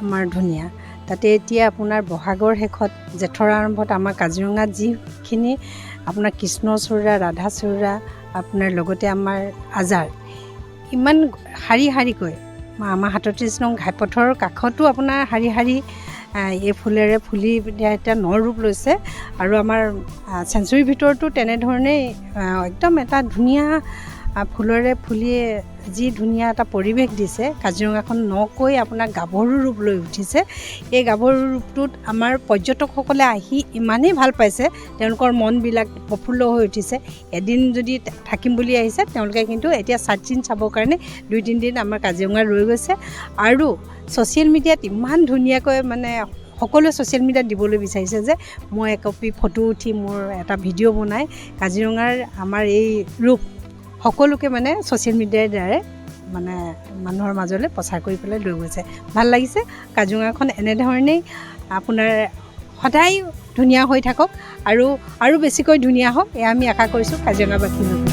আমাৰ ধুনীয়া। তাতে এতিয়া আপোনাৰ বহাগৰ শেষত জেঠৰ আৰম্ভত আমাৰ কাজিৰঙাত যিখিনি আপোনাৰ কৃষ্ণচূড়া, ৰাধাচূড়া, আপোনাৰ লগতে আমাৰ আজাৰ ইমান শাৰী শাৰীকৈ আমাৰ ৩৭ নং ঘাইপথৰ কাষতো আপোনাৰ শাৰী শাৰী এই ফুলেৰে ফুলি এতিয়া ন ৰূপ লৈছে। আৰু আমাৰ চেঞ্চুৰীৰ ভিতৰতো তেনেধৰণেই একদম এটা ধুনীয়া ফুলেৰে ফুলি যি ধুনীয়া এটা পৰিৱেশ দিছে। কাজিৰঙাখন নকৈ আপোনাৰ গাভৰু ৰূপ লৈ উঠিছে। এই গাভৰু ৰূপটোত আমাৰ পৰ্যটকসকলে আহি ইমানেই ভাল পাইছে, তেওঁলোকৰ মনবিলাক প্ৰফুল্ল হৈ উঠিছে। এদিন যদি থাকিম বুলি আহিছে তেওঁলোকে কিন্তু এতিয়া চাইট চিন চাবৰ কাৰণে ২-৩ দিন আমাৰ কাজিৰঙাত ৰৈ গৈছে। আৰু ছ'চিয়েল মিডিয়াত ইমান ধুনীয়াকৈ মানে সকলোৱে ছ'চিয়েল মিডিয়াত দিবলৈ বিচাৰিছে যে মই একপি ফটো উঠি মোৰ এটা ভিডিঅ' বনাই কাজিৰঙাৰ আমাৰ এই ৰূপ সকলোকে মানে ছ'চিয়েল মিডিয়াৰ দ্বাৰাই মানে মানুহৰ মাজলৈ প্ৰচাৰ কৰি পেলাই লৈ গৈছে। ভাল লাগিছে। কাজিৰঙাখন এনেধৰণেই আপোনাৰ সদায় ধুনীয়া হৈ থাকক আৰু বেছিকৈ ধুনীয়া হওক, এয়া আমি আশা কৰিছোঁ কাজিৰঙাবাসীৰ